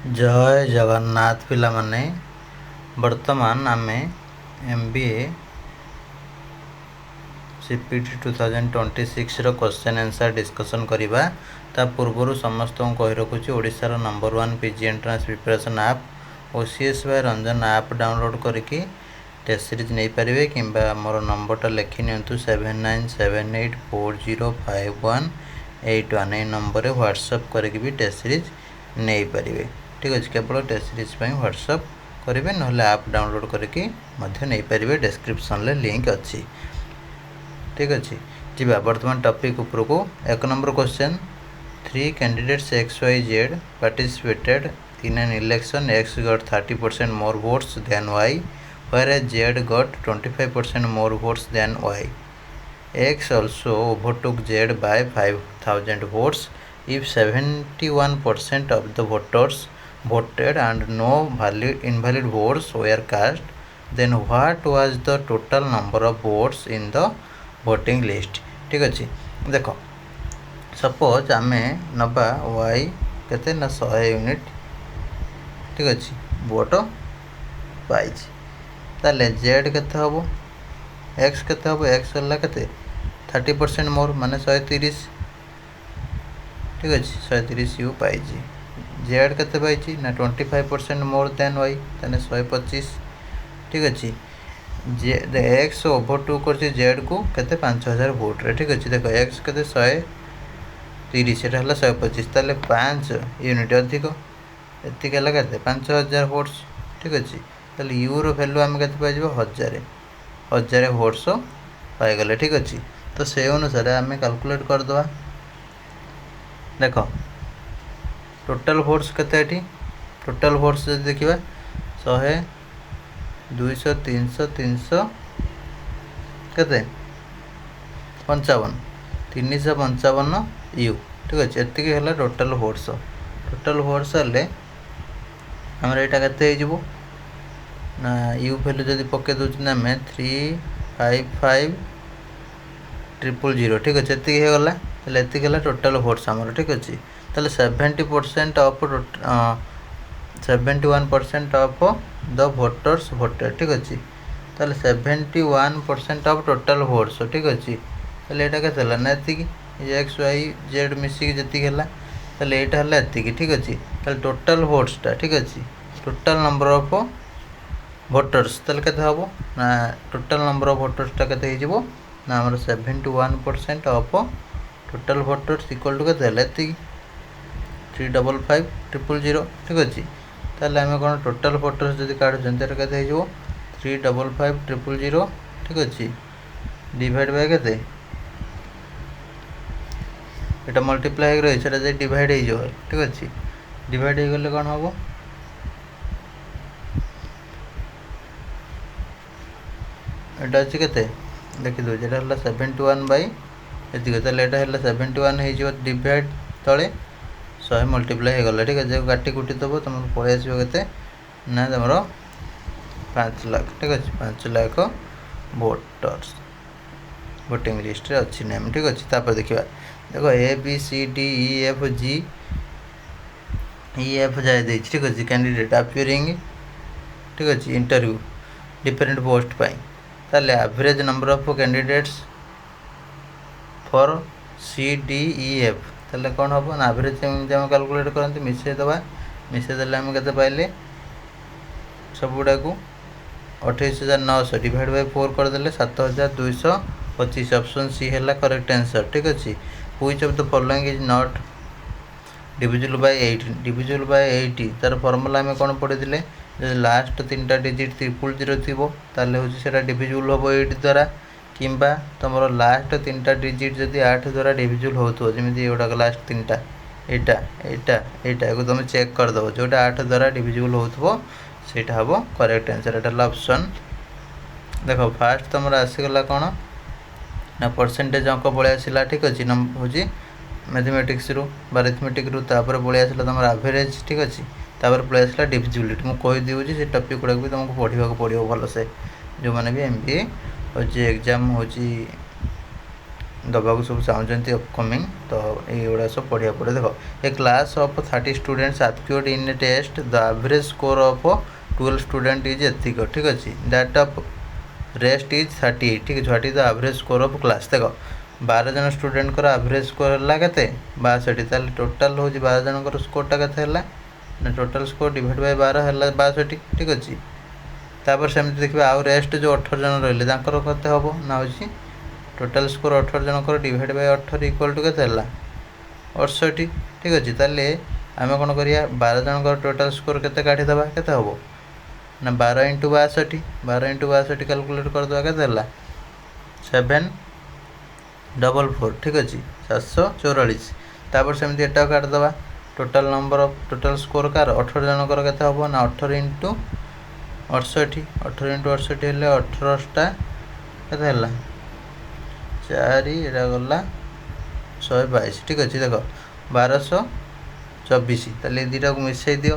जय जगन्नाथ पिला माने वर्तमान आमे MBA CPT 2026 रो क्वेश्चन आंसर डिस्कशन करिबा। ता पूर्वरु समस्त कहि रखुछि ओडिसा रो number 1 PG entrance preparation app OCS by Ranjan app download करके टेस्ट सीरीज नहीं पारिबे किंबा मोर नंबर टा लिखि नियंतु 7978405181 ए नंबर रे व्हाट्सएप करके भी टेस्ट सीरीज नहीं पारिबे। ठीक अछि, केवल टेस्ट सीरीज पई व्हाट्सएप करेंगे ना ऐप डाउनलोड करके नहीं पारे। डिस्क्रिप्शन ले लिंक अच्छी। ठीक अच्छे जी वर्तमान टॉपिक ऊपर को 1 number question 3 candidates XYZ participated in an election. X got 30% more votes than Y, whereas Z got 25% more votes than Y. X also overtook Z by 5,000 votes. If 71% of the voters voted and no invalid votes were cast, then what was the total number of votes in the voting list? ठीक अच्छे देख suppose आम नवा y केते ना 100 unit. ठीक अच्छे vote पाई ताले z केते हम x केते हम x है केते 30% मोर माने 130। ठीक अच्छे 130 यू पाई जेड केते पाई ना 25% मोर देन वाई ताने 125। ठीक अच्छे जे एक्स ओभरटू कर जेड को केते 5000 वोट रे। ठीक अच्छे देखो एक्स केते 130 एटा हला 125 ताले 5 यूनिट अधिक एतिक हला केते 5000 वोट्स। ठीक अच्छे ताले यू रो वैल्यू हम केते पाइ जबो 1000 वोट्स पाई गले। ठीक अच्छे तो से अनुसार आम कैलकुलेट कर दवा। देखो टोटल वोट्स केते टोटल वोट्स जब देखा 100 200 300 300 केते 55 355 यू। ठीक अच्छे एतिक है टोटल वोट्स। टोटल वोट्स हेल्ले आमर यहाँ केते ना यू वैल्यू जब पके दूसरे आम 355 000। ठीक अच्छे एतिक होगला एतिक है टोटल वोट्स आमर। ठीक अच्छे ताले 71% ऑफ द वोटर्स भोटेड। ठीक अच्छे ताले 71% ऑफ टोटल वोट्स। ठीक अच्छे ताले एटा केते हला ना एतिक एक्स वाई जेड मिसिक जतिक हला ताले एटा हला एतिक। ठीक अच्छे ताले टोटल वोट्स टा। ठीक अच्छे टोटल नंबर ऑफ वोटर्स ताले केते हबो ना टोटल नंबर ऑफ वोटर्स टा केते हिजबो ना हमर 71% of total voters equal to केते हला एतिक 355 000। ठीक अच्छे ताले आम कौन टोटल वोटर्स जब काढ़ुन तो केते हो 355 000। ठीक अच्छे डिवाइड बाय केते एटा मल्टीप्लाई रही है डिवाइड हो। ठीक अच्छे डिवाइड हो गले कौन हम एटा अच्छे केते देखी दो जेटा हला 71 बाई एतिक ताले एटा हला 71 हो डिवाइड तले 100 मल्टीप्लाई हो गला। ठीक है जब काटी कुटी दब तुम पलि आसो के ना तुम 5 लाख। ठीक अच्छे 5 लाख वोटर्स वोटिंग लिस्ट रे अच्छी नेम। ठीक अच्छे तापर देखा देखो ABCDEFG जाए। ठीक अच्छे कैंडिडेट अपियरिंग। ठीक अच्छे इंटरव्यू डिफरेंट पोस्ट पाई ताले average number of candidates for CDEF ताले कौन हम ना एवरेज जब कैलकुलेट करते मिसेदबा मिसेदेले आम के पाइले सब गुड़ा को 28,900 डिवाइड बाय 4 करदे 7,225। ऑप्शन सी है करेक्ट आंसर। ठीक अच्छे which of the following is not divisible by 80 divisible by 80 तार फॉर्मूला आम कौन पढ़ी लास्ट 3टा डिजिट 000 थी ताले हूँ से डिविजिबल हम 8 द्वारा किंबा तुम लास्ट 3टा डिजिट जब 8 द्वारा डिविजिबल हो जमी गुड़ाक लास्ट 3टा एटा एटा एटा को तुम चेक करदेव जोटा 8 द्वारा डिविजिबल हो सेटा हम करेक्ट आंसर। एटा ऑप्शन देख फास्ट तुम आसीगला कौन ना परसेंटेज अंक पलि आसला। ठीक अच्छे हूँ मैथमेटिक्स रू अरिथमेटिक रू तापर पलि आसला तुम एवरेज। ठीक अच्छे तापर पलि आसला डिविजिबिलिटी मुझे कहीदे से टॉपिक गुड़ाक भी तुमको पढ़ा पड़ो भलसे जो मैंने भी MBA हूँ एग्जाम हूँ दबाक सब चाहते अपकमिंग तो ये सब पढ़ा पड़े। देख a class of 30 students appeared in a test the average score of 12 student is एतिक ठीक अच्छे दैट ऑफ रेस्ट इज 38 ठीक है। What is the average score of class देख 12 जन स्टूडेंट एवरेज स्कोर है के 62 ताल टोटाल हूँ 12 जन स्कोरटा के ना टोटाल स्कोर डिवाइड बाय 12 है 62 ठीक अच्छे। तापर सेमती देखिए आउ रेस्ट जो 18 जन रही के हम ना हो टोटाल स्कोर 18 जनकर डिवाइड बाय 18 इक्वल टू के 68 ठीक अच्छे। ताले आम कौन करिया 12 जनकर टोटाल स्कोर के काढ़ीदे के हम ना 12 इंटू 62 12 इंटू 62 कैलकुलेट करदे के 744 ठीक अच्छे 744। तापर सेमती एटा काटिदे total number of total score कार 18 जनकर के हम ना 18 इंटू 68 18 इंटू 68 हेल्ले 18टा के 4 एटा गला 122 ठीक अच्छे। देख 1224 ताले दुटा को मिसई दियो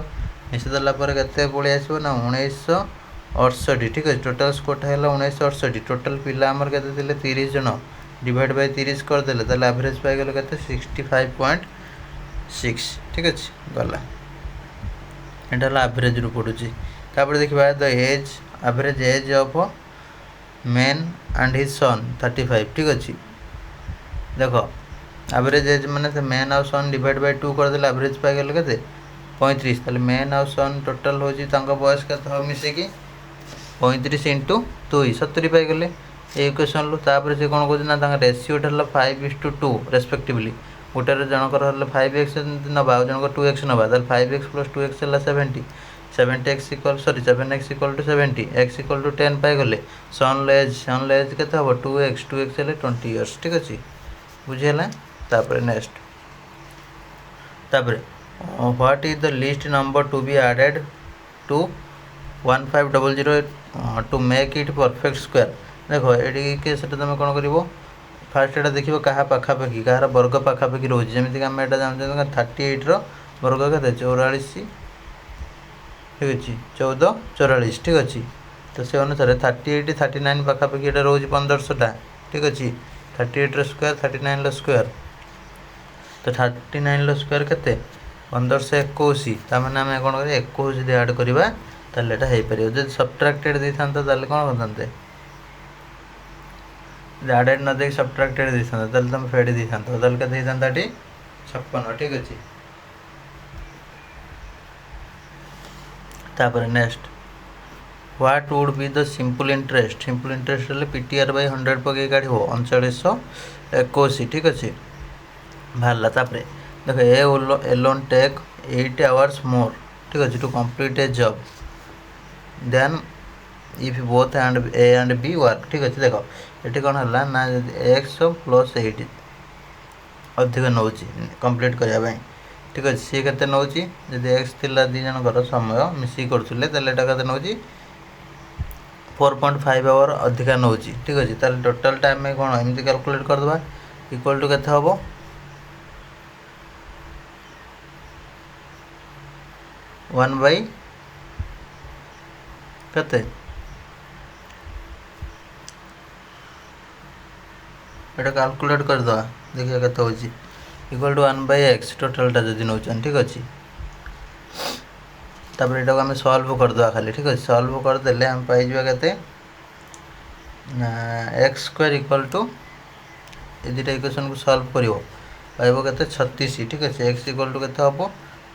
मिसई देला के पलि आसो ना 1968 ठीक अच्छे। टोटाल स्कोरटा है 1968 टोटाल पिला आमर के 30 जन डिवाइड बाय 30 करदे ताले एवरेज पाइगल के 65.6 ठीक अच्छे गला यहाँ एवरेज रू पड़ू। तापर देखा the age average age of man and his son 35 ठीक अच्छे। देख एवरेज एज माने मैन आउ सन डिवाइड बाय 2 करदे एवरेज पाइगल के 35 ताले मैन आउ सन टोटाल हूँ बयस के मिसेकी 35 इंटू 2 70 पाइगले ये इक्वेशन लु। तापर से कौन कहना रेसीोटा है 5:2 रेस्पेक्टिवली गोटे जनकर 5x नवा जनकर 2x नवा 5x + 2x है 70 7x equal sorry 7x equal to 70 x equal to 10 पाइगले सन एज के हम 2x है 20 इयर्स ठीक अच्छे बुझीगला। तापर नेक्स्ट तापर what is the least number to be added to 1500 to make it perfect square. देखो ये तुम कौन कर फास्ट एटा देख क्या पाखापाखि कहार वर्ग पाखापाखि रोज जमीक आम एटा जानते 38 वर्ग के 44 ठीक अच्छे 14 44 ठीक अच्छे। तो से अनुसार 38 39 पाखापाखि एटा रोज 1500टा ठीक अच्छे 38 स्क्वायर 39 स्क्वायर तो 39 स्क्वायर के 1521 तमें आम कौन कर 21 ऐड करवा तालेटा हो पार जब सब्ट्राक्टेड दे था कौन करते एडेड न दे सब्ट्राक्टेड दे था तुम फेड दे था के 56 ठीक अच्छे। तापर next what would be the simple interest हेल्ले PTR बाय 100 पकई काढ़ 3921 ठीक अच्छे बाहर। तापर देख A alone take 8 hours more ठीक अच्छे to complete a job then if both A and B work ठीक अच्छे। देख ये कौन है ना x + 8 अधिक नौ कंप्लीट करने ठीक अच्छे सी के नौ जब एक्स थी दी जनकर समय मिसिक करुले के नौ 4.5 आवर अधिक नौ ठीक अच्छे। ताल टोटाल टाइम कौन एमती कैलकुलेट करदे इक्वल टू के हम 1/के ये कैलकुलेट करदे देखिए के हूँ इक्वल टू 1/x टोटालटा जब नौ ठीक अच्छे। तापर यहाँ आम सल्व करदे खाली ठीक अच्छे सल्व करदे आम पाई के x स्क्वायर इक्वल टू ये दुटा इक्वेशन को सल्व कर पाइब के 36 ठीक अच्छे x इक्वल टू के हम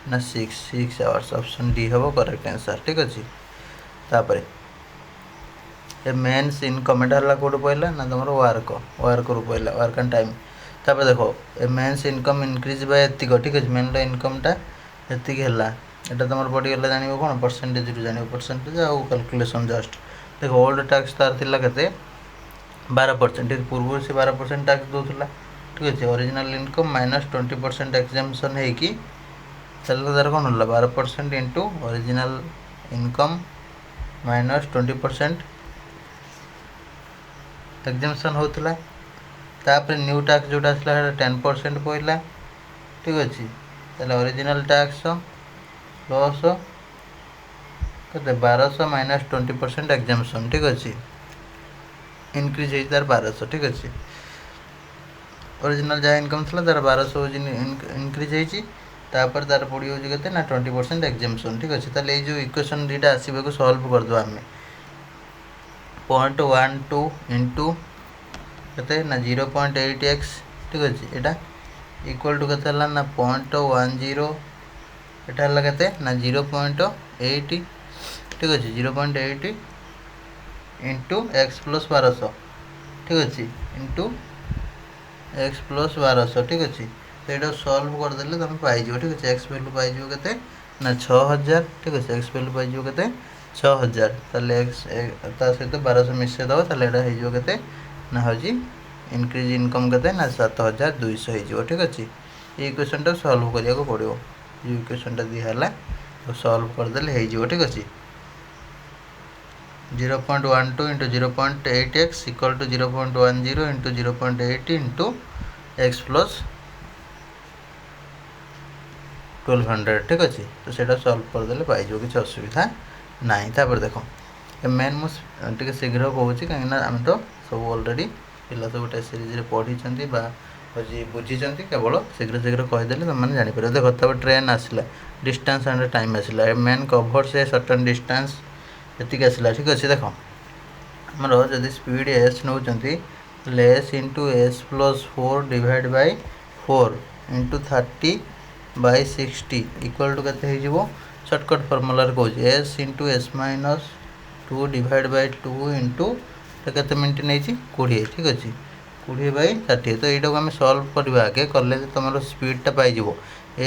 ना 6 आवर्स ऑप्शन डी हम करेक्ट आंसर ठीक अच्छे। तापर ए मेन्स इनकम एटा कौट पड़ा ना तुम वर्क रू पड़ा वर्क एंड टाइम। तापर देखो ए मेन्स इनकम इनक्रीज बाय एतिक ठीक अच्छे मेन इनकमटा एतिक है यहाँ तुम पड़गला जान कौन परसेंटेज रू जान परसेंटेज आउ कैलकुलेसन जस्ट देखो ओल्ड टैक्स तार थिला के 12% पूर्व से 12% टैक्स दूसरा ठीक अच्छे ओरिजिनल इनकम -20% एक्जाम्पशन है तार कौन है 12% इंटू ओरिजिनल इनकम -20% एक्जाम्पशन होता तापर न्यू टैक्स जोटा आसला 10% पड़ा ठीक अच्छे ताले ओरिजिनल टैक्स प्लस के 1200 -20% एक्जाम्पशन ठीक अच्छे इनक्रीज है तार 1200 ठीक अच्छे। ओरिजिनल जहाँ इनकम था तार 1200 इनक्रीज होती तापर तार पड़ी हो ना 20% एक्जेम्पशन ठीक अच्छे ताले ये जो इक्वेशन दुटा आसवाक सल्व करदे आम 0.12 इंटू के ना 0.8x ठीक अच्छे यहाँ इक्वल टू के ना 0.10 यहाँ के ना 0.8 ठीक अच्छे 0.8 इंटू एक्स प्लस 1200 ठीक अच्छे इंटू एक्स प्लस 1200 ठीक अच्छे तो ये सल्व करदे तुम पाइज ठीक अच्छे एक्स वैल्यू पाइज के ना 6000 ठीक अच्छे एक्स वैल्यू पाइज के 6000 ताले एक्स सहित 1200 मिसई दब ताले के ना हूँ इनक्रीज इनकम के ना 7200 हो ठीक अच्छे ये इक्वेशन टाक सल्व करने पड़ो जो इक्वेशन टा दिहला तो सल्व करदे हो ठीक अच्छे 0.12 into 0.8x equal to 0.10 into 0.8 into x plus 1200 ठीक अच्छे तो सेटा सल्व करदे पाइज किसी असुविधा ना तापर देख मेन मुझे शीघ्र कहूँ कहीं आम तो सब अलरेडी पिला सब टेस्ट सीरीज पढ़ी हूँ बुझी केवल शीघ्र शीघ्र कहीदेले तुमने जापर देख तब ट्रेन आसला डिस्टेंस एंड टाइम आसला मेन कभर से सर्टन डिस्टेंस ये आसला ठीक अच्छे देख आमर जदि स्पीड एस नौ S into S plus 4 divide by 4 into 30/60 equal to के सर्टकट फर्मुला कौन S into S minus 2 divide by 2 into के मिनट नहीं 20 ठीक अच्छे 20/30 तो यहाँ आम सल्व करवा आगे कले तुम स्पीडटा पाइज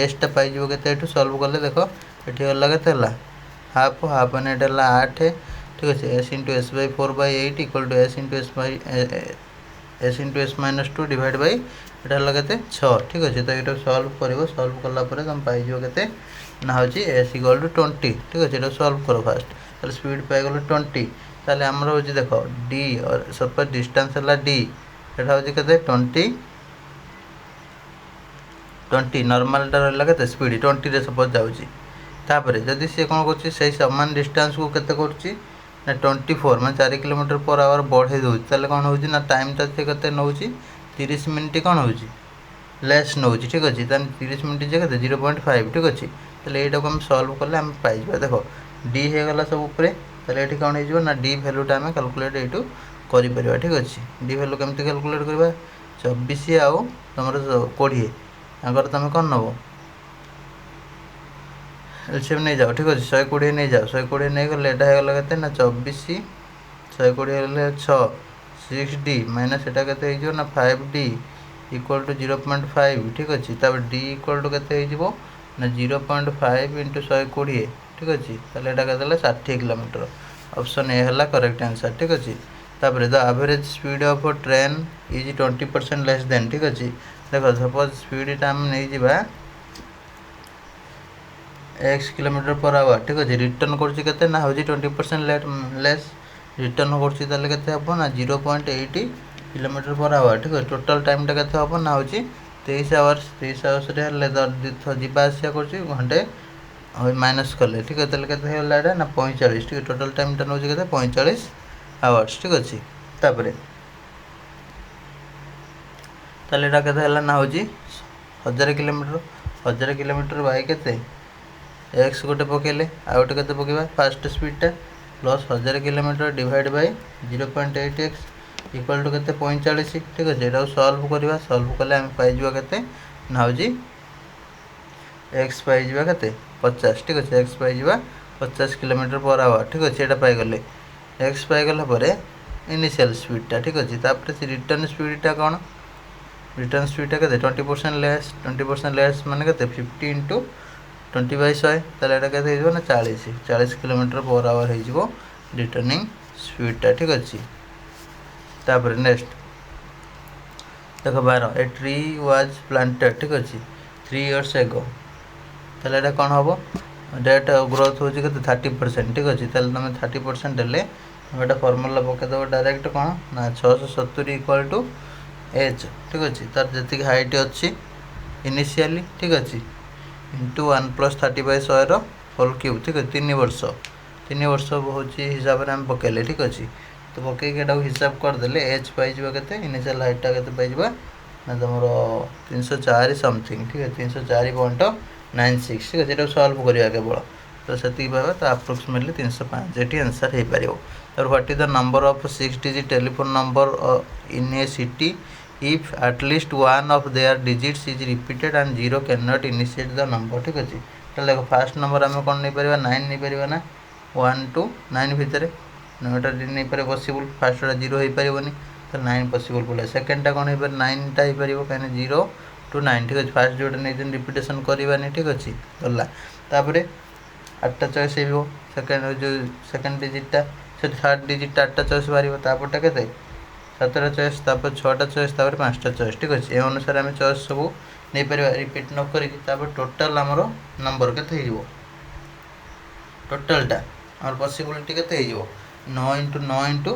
एसटा पाइज के सल्व कले देख ये गला के हाफ हाफ मैंने ये 8 ठीक अच्छे S into S by 4/8 equal to S into into S minus 2 divide by यहाँ के 6 ठीक अच्छे तो ये सल्व कर सल्व कलापर तुम पाइज के ना हूँ एस इक्वल टू 20 ठीक अच्छे ये सल्व कर फास्ट तो स्पीड पाइगल 20 ताले आमर हूँ देख डी और सपोज डिस्टेंस है डी यहाँ हूँ के 20 नॉर्मलटा रहा के स्पीड 20 सपोज जाऊँगी तापर जदि सी कौन कर सामान डिस्टेंस को केते करुच्ची ना 24 मैं 4 किलोमीटर पर आवर बढ़े दूसरी कौन हो टाइमटा से के नौ 30 मिनट कौन हो लेस नौ ठीक अच्छे 30 मिनट जे के 0.5 ठीक अच्छे तो यहाँ को आम सल्व कले आम पाइज देख डी होगला सब उपरे ये कौन हो ना डी भैल्यूटा आम कैलकुलेट यू कर ठीक अच्छे डी भैल्यू केमती कैलकुलेट करवा 24 आउ तुम 20 आगर तुम कौन नब एलसीएम नहीं जाओ ठीक अच्छे 120 नहीं जाओ 120 नहीं गले यहाँ होगा के ना 24 120 6d माइनस एटा के ना 5d इक्वल टू 0.5 ठीक अच्छे तब d इक्वल टू के ना 0.5 इंटू 120 ठीक अच्छे ताले एटा के 60 किलोमीटर ऑप्शन ए है करेक्ट आंसर ठीक अच्छे तापर the average speed of train is 20% less than ठीक अच्छे देख सपोज स्पीडटा आम नहीं जावा x किलोमीटर पर आवर ठीक अच्छे रिटर्न कर ना हूँ 20% लेस रिटर्न कर ना 0.8 किलोमीटर पर आवर ठीक है टोटल टाइमटा के ना हूँ 23 आवर्स 23 आवर्स जावास घंटे माइनस कले ठीक है के ना 45 ठीक है टोटल टाइमटा नौ के 45 आवर्स ठीक अच्छे तापर ताले के ना हूँ 1000 किलोमीटर बाय के एक्स गोटे पकेले आ गोटे के पकेबा फास्ट स्पीडटा plus 1000 kilometre divide by 0.8x equal to के 45 ठीक अच्छे यहाँ सल्व करवा सल्व कले आम पाइज के ना हूँ एक्स पाइज के 50 ठीक अच्छे x pies 50 kilometre per hour ठीक अच्छे यहाँ पाइगले एक्स पाइगला इनिशियल स्पीडटा ठीक अच्छे तापर से रिटर्न स्पीडटा कौन रिटर्न स्पीडटा के 20% लेस माने के 50 इंटू 20/100 ताले एटा केते हो ना 40 किलोमीटर पर आवर हो रिटर्निंग स्पीडटा ठीक अच्छे तापर नेक्स्ट देख 12 ए ट्री वाज प्लांटेड ठीक अच्छे 3 years एगो ताले एटा कौन हम रेट ग्रोथ हो 30% ठीक अच्छे ताले तुम 30% देले एटा फर्मुला पकईदेव डायरेक्ट कौन ना 670 इक्वल टू एच ठीक अच्छे तार जी हाइट अच्छी इनिशियली ठीक अच्छे इंटू 1 + 30/100 होल क्यूब ठीक है 3 वर्ष हूँ हिसाब से आम पकेले ठीक अच्छे तो पकईक हिसाब करदे एच पाइज के इनिशियल हाइटा के ना तुम 304 समथिंग ठीक है 304.96 ठीक है सल्व करवा केवल तो से पाइबा तो अप्रोक्सीमेटली 305 ये आंसर हो पार तो what is the number of 6 digit telephone number in A city if at least one of their digits is repeated and 0 can not initiate the number ठीक अच्छे तो देखो फास्ट नंबर आम कौन नहीं पार 9 नहीं पार ना 1 to 9 भितर 9टा नहीं पारे पॉसिबल फास्टा 0 हो पारनी तो 9 पॉसिबल पड़े सेकेंडटा कौन हो 9टा हो पार कहीं 0 to 9 ठीक अच्छे फास्ट जोटा नहीं रिपीटेसन करवानी ठीक अच्छे गला तापर 8टा चॉइस हो सेकेंड जो सेकेंड डिजिटा से थर्ड डिजिट 8टा चॉइस बाहर तापरटा के 7टा चॉइस तापर 6टा चॉइस तापर 5टा चॉइस ठीक अच्छे ए अनुसार आम चॉइस सब नहीं पार रिपीट न कर टोटाल आमर नंबर के टोटालटा आम पॉसिबिलिटी के 9 into 9 into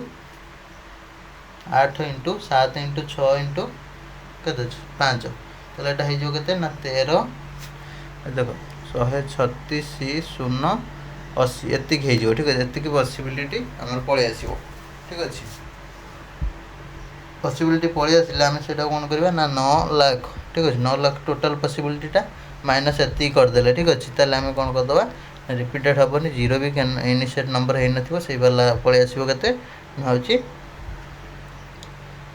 8 into 7 into 6 into के 5 तो यहाँ हो के ना 13 देख 136 0 80 एतिक हो ठीक है ये पॉसिबिलिटी आम पलि आस ठीक अच्छे पॉसिबिलिटी पलि आसले आम से कौन करवा ना 9 लाख ठीक अच्छे 9 लाख टोटाल पॉसिबिलिटीटा माइनस एति करदे ठीक अच्छे ताल आम कौन करदे रिपीटेड हेनी 0 भी इनिशिएट नंबर हो ना वाला पलि आसो के हूँ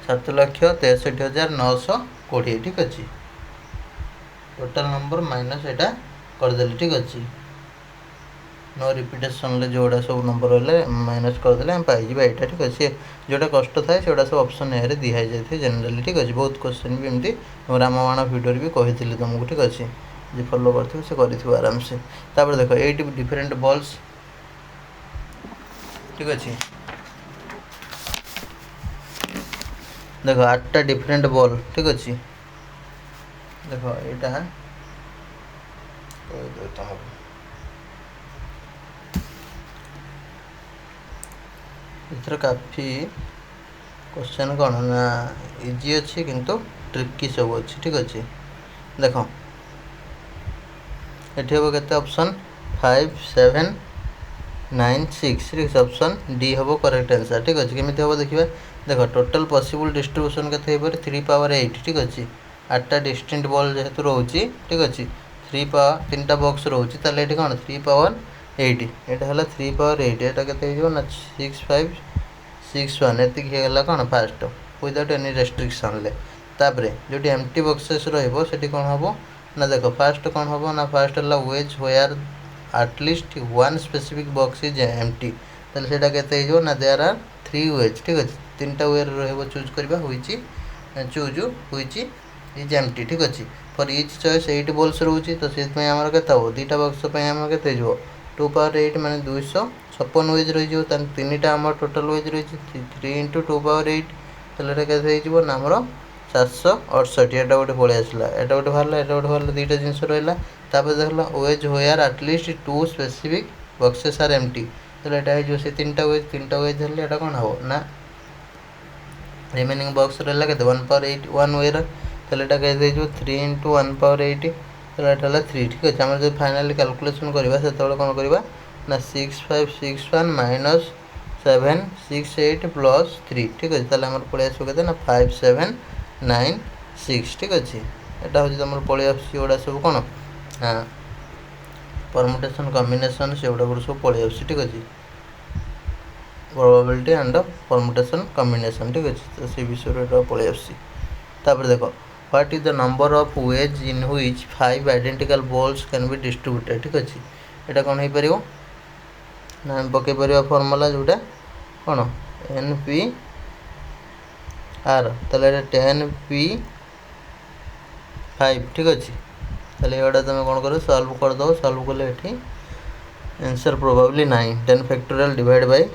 7,63,920 ठीक अच्छे टोटाल नंबर माइनस यहाँ करदे ठीक अच्छे नो रिपीटेसन जोड़ा सब नंबर रहा माइनस करदे पाई यहाँ ठीक अच्छे जोटा कष्ट थाए से सब ऑप्शन ए दिखाई जाए जनरली ठीक अच्छे बहुत क्वेश्चन भी एमती रामबाण वीडियो भी कही तुमको ठीक अच्छे जी फॉलो करते से कर आराम से तापर देखो 8 डिफरेंट बॉल्स ठीक अच्छे देखो 8टा डिफरेंट बॉल ठीक अच्छे देखो यहाँ इधर काफ़ी क्वेश्चन कौन ना इजी अच्छे किंतु ट्रिकी सब अच्छे ठीक अच्छे देखो ये हम के ऑप्शन 5 7 9 6 ठीक ऑप्शन डी हम करेक्ट आंसर ठीक अच्छे केमी हम देखिए देखो टोटल पॉसिबल डिस्ट्रीब्यूशन के 3 पावर 8 ठीक अच्छे 8टा डिस्टिंक्ट बॉल जेहेतु रोचे ठीक अच्छे 3टा बॉक्स रोचे ताले ये कौन 3 पावर 8 यहाँ है 3 पावर 8 यहाँ के ना 6 5 6 1 एतिक होगा कौन फास्ट विदाउट एनी रेस्ट्रिक्शन तापर जो एम्प्टी बॉक्सेस रही कौन हम ना देखो फास्ट कौन हम ना फास्ट है ways where at least one specific box is empty ताले सेटा केते हो ना देयर आर 3 वेज ठीक अच्छे 3टा वे रही चूज करवा चूज हुईच इज एम्प्टी ठीक अच्छे फॉर इच चॉइस 8 बॉल्स रोचे तो से आम के 2टा बॉक्स आम के 2 पावर 8 माने 256 वेज रही 3टा आम टोटाल वेज रही 3 इंटू 2 पावर 8 ताले के ना आमर 468 एटा गोटे पलि आसला एटा गोटे बाहर एटा गोटे बाहर 2टा जिन रहा तापर देखला ways where at least 2 specific boxes are empty तो यहाँ से 3टा वेज हेल्ले यहाँ कौन हम ना रिमेनिंग बॉक्स रहा के 1 पावर 8 1 वेयर तो यहाँ के 3 इंटू 1 पावर 8 तो यहाँ 3 ठीक अच्छे आम जो फाइनाली कैलकुलेसन करवा से कौन करवा ना 6 5 6 1 माइनस 7 6 8 प्लस 3 ठीक अच्छे ताल पलि आसो के ना 5 7 9 6 ठीक अच्छे यहाँ हूँ तुम पलि आसुड़ा सब कौन हाँ परमुटेसन कम्बिनेसन से गुड़ा सब पलि आस ठीक अच्छे प्रोबेबिलिटी एंड परमुटेसन कम्बिनेसन ठीक अच्छे तो से विषय पलि आसपर देखो what is the number of ways in which 5 identical balls can be distributed ठीक अच्छे यहाँ कौन हो पार ना पकई पार फर्मूला जोटा कौन एन पी आर ताले 10 पी 5 ठीक अच्छे ताले एटा तुम कौन कर सल्व करदे सल्व कले ये answer probably 9 10 factorial divide by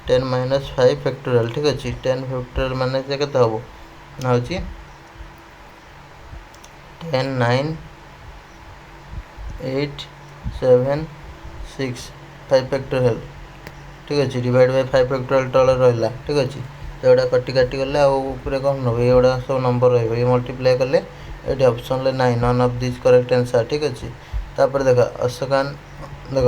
10 minus 5 factorial ठीक अच्छे 10 फैक्टोरियल माने के हम ना हूँ 10 9 8 7 6 5 फैक्टोरियल ठीक अच्छे डिवाइड बाय 5 फैक्टोरियल तले रहा ठीक अच्छे तो यहाँ कटी काटी गले आउे कौन नब ये सब नंबर रही मल्टीप्लाई कले ये option 9 none of this correct answer ठीक अच्छे तापर देख अशोकान देख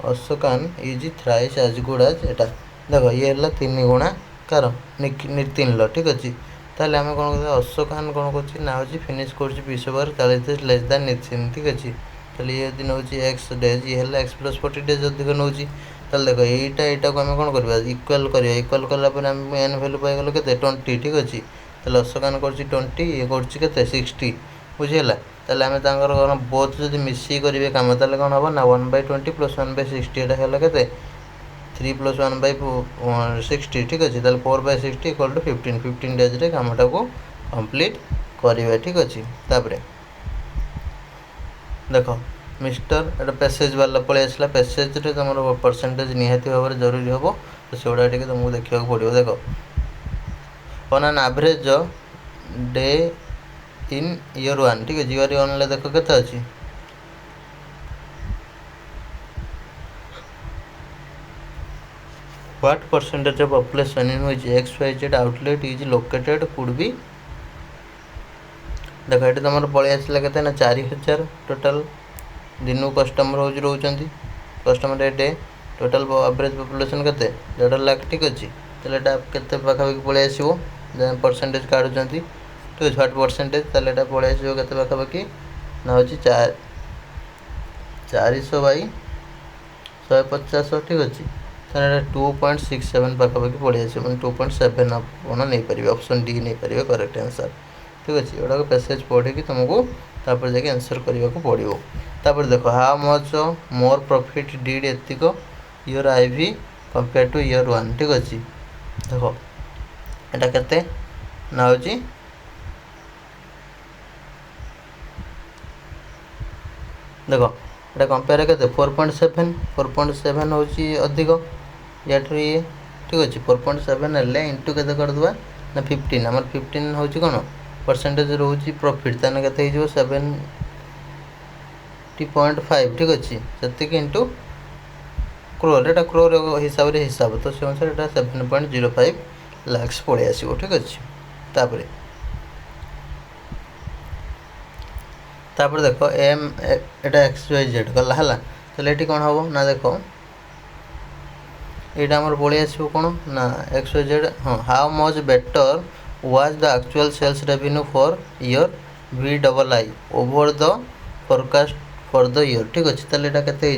अशोकान is thrice as good as एटा देख ये है 3 गुणा कार नितिन ठीक अच्छे ताले आम कौन कर अशोक खान कौन कर फिनिश कर 20 over 40 days less than Nitin ठीक अच्छे ताले ये दिन हूँ एक्स डेज ये एक्स प्लस 40 डेज अधिक नौ देख यहीटा को आम कौन करवा इक्वाल करवा इक्वाल कलापर आम एन भैल्यू पाइगल के 20 ठीक अच्छे ताले अशोक खान कर 20 ये कर 60 बुझीगला ताले आम कौन बोथ जो मिसिक करेंगे कम ताले कौन हम ना 1/20 प्लस 1/60 यहाँ के 3 प्लस 1/60 ठीक अच्छे ताले 4/60 इक्वल टू 15 डेज रे कामटा को कंप्लीट करेंगे ठीक अच्छे तापर देख मिस्टर एटा पैसेज वाला पलि आसला पैसेज रे तुम परसेंटेज निहाती भाव में जरूरी हम तो से गुड़ा तुमको देखा पड़ो देख on an average day in year 1 ठीक है ईयर 1 देख के अच्छी what percentage of population in which XYZ outlet is located could be देख ये तुम पलि आसला के 4000 टोटाल दिन कस्टमर हो रोच customer a day total average population के 1.5 लाख ठीक अच्छे तो यहाँ के पाखापाखि पलि आसो परसेंटेज काढ़ुं ठीक है 60 परसेंटेज तो यहाँ पलि आसो के पाखापाखि ना हूँ 400 बाई 150 ठीक अच्छे तार 2.67 पाखापाखि पलि आस 2.7 आप नहीं पारे ऑप्शन डी नहीं पारे करेक्ट आंसर ठीक अच्छे एटा पैसेज पढ़ी तुमको तापर जाके आंसर करने को पड़ो तापर देख how much more profit did एतिक ईयर आईवी कंपेयर टू ईयर 1 ठीक अच्छे देख एटा केते ना हूँ देख एटा कंपेयर के 4.7 हूँ अधिक या ये ठीक अच्छे 4.7 है इंटू के करदे ना 15 आम 15 हूँ कौन परसेंटेज रोच प्रॉफिट ताने के 70.5 ठीक अच्छे से इंटू क्रोर एटा क्रोर हिसाब से हिसाब तो से अनुसार 7.05 लाख पलि आसो ठीक अच्छे तापर देख एम एटा XYZ गला है तो ये कौन हम ना देख यहाँ आम पलि आसो कौन ना XYZ हाँ how much better was the actual sales revenue for year VII over the forecast for the year ठीक अच्छे ताले यहाँ के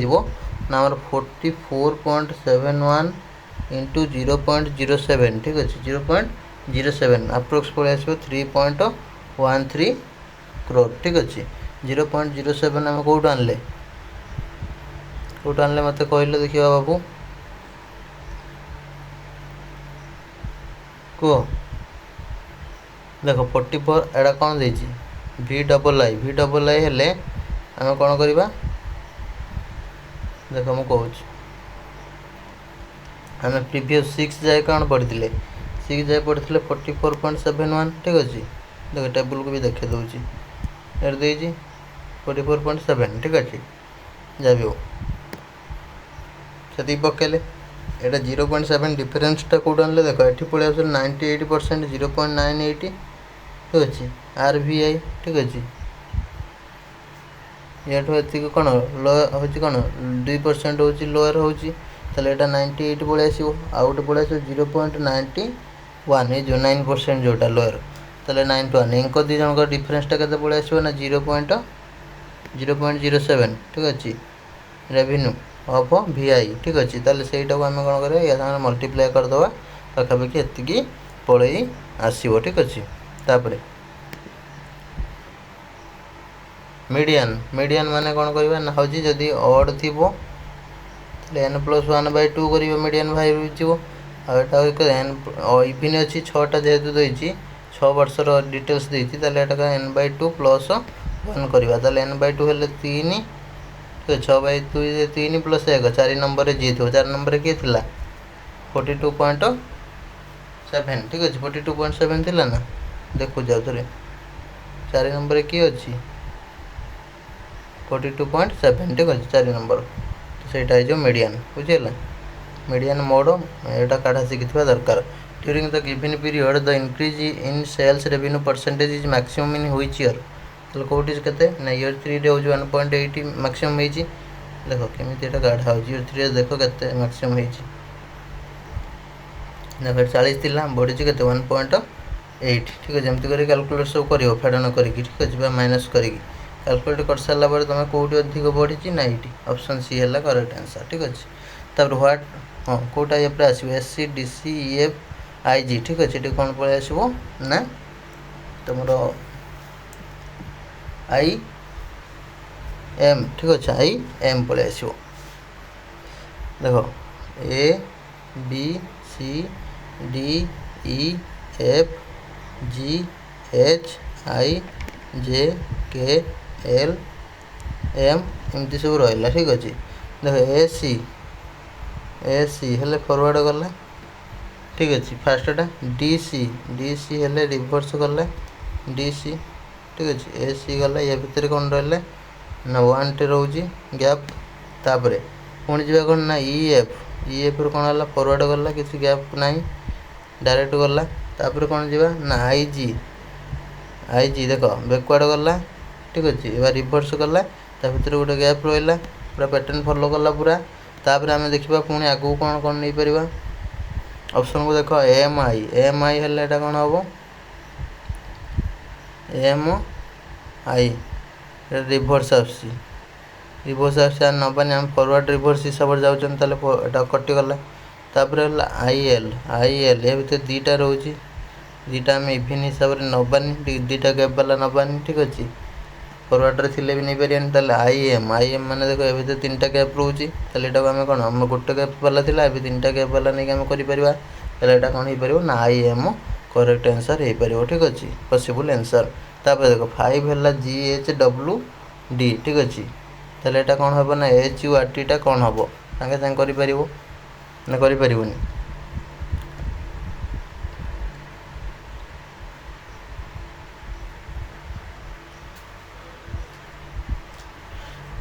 ना 44.71 इंटू 0.07 ठीक अच्छे 0.07 अप्रोक्स पलि आसो 3.13 करोड़ ठीक अच्छे 0.07 आम कौट आनले मत कहले देखिए बाबू कह देख 44 एटा कौन देछि VII हेले आम कौन करवा देख मुझे कहूँ आम प्रीवियस 6 जाए कौन पढ़ी 6 जाए पढ़ी 44.71 ठीक अच्छे देख टेबुल को भी देखे दूसरी एट देजी 44.7 ठीक अच्छे जहाँ भी हो से पकेले यहाँ 0.7 डिफरेन्सटा कौट आने देख ये पलि आस 98% 0.98 ठीक अच्छे RVI ठीक अच्छे या कौन लो हूँ कौन 2% हूँ लोअर हूँ ताले यहाँ 98 पलि आसो आउ गोटे पलि आस 0.91 ये जो 9% जोटा लोअर ताले 91 इनको दी जन डिफरेन्सटा के पलि आसो ना 0.07 ठीक अच्छे रेवेन्यू ऑफ VI ठीक अच्छे ताले सेटा को आम कौन करा या मल्टीप्लाई करदे पाखापाखि एति पलि आसो ठीक अच्छे तापर मीडियन माने कौन करवा ना हूँ जदि ऑड थी n+1/2 कर मीडियन भाई जीव आन इवन अच्छी 6टा जेहेतु देती 6 वर्षर डिटेल्स देती n/2 + 1 करवा n/2 हेल्ले 3 6/2 3 + 1 4 नंबर जी थो 4 नंबर किए थी 42.7 ठीक अच्छे 42.7 थी ना देखु जाओ थे 4 नंबर किए अच्छी 42.7 ठीक अच्छे 4 नंबर तो सहीटा हो मीडियन बुझीगला मीडियन मोड यहाँ काढ़ा शिखी दरकार during the given period the increase in sales revenue percentage is maximum in which year तो कौटी के ना ईयर 3 हो 1.80 मैक्सिमम हो देख केमी गाढ़ा हो ईयर 3 देख के मैक्सिमम हो 40 थी बढ़ी के 1.80 8 ठीक है जमती करी कैलकुलेट सब करियो फेडन करिकी ठीक अछि बा माइनस करिकी कैलकुलेट कर सारा पर तुम कोठी अधिक बढ़ी छि ना एटी ऑप्शन सी हैला करेक्ट आंसर ठीक अछि तापर व्हाट हां कोटा ये पर आसीबो S C D C E F I G ठीक अछि एटी कोन पळे आसीबो ना तुमरो आई एम ठीक अच्छे आई एम पड़े आसो देख A B C D E F G H I J K L M एमती सब रहा ठीक अच्छे देख ए सी हेले फरवर्ड गला ठीक अच्छे फास्टा डी सी हेले रिवर्स गला डी सी ठीक अच्छे ए सी गला या भितर कौन रहा ना 1 टे रोजी गैप तापरे पुणी जा कौन ना ई एफ रू कौन है फरवर्ड गला किसी गैप ना डायरेक्ट गला तापर कौन जा ना आई जी देख बैकवर्ड गला ठीक अच्छे एवं रिवर्स गला ता भर गोटे गैप रहा पूरा पैटर्न फॉलो कला पूरा तापर आम देखा पुणी आगू कौन कौन नहीं पार ऑप्शन को देख एम आई है कौन हम एम आई रिवर्स रिवर्स नबानी आम फरवर्ड रिवर्स हिसाब से जाऊँ कटिगला तापर आई एल या भर दीटा रोचे दीटा आम इभिन हिसाब से नबानी दीटा गैप वाला नबानी ठीक अच्छे फरवर्ड थे भी नहीं पारे आई एम मैंने देख ये 3टा गैप रोचे आम कौन आम गोटे गैप वाला थी 3टा गैप वाला नहीं आम कर कौन हो पार ना आई एम करेक्ट आंसर हो पार ठीक अच्छे पॉसिबल आंसर तापर देख 5 है जी एच डब्ल्यू डी ठीक अच्छे ताले एटा कौन हम ना एच यू आर टीटा कौन हम सागे सागे ना कर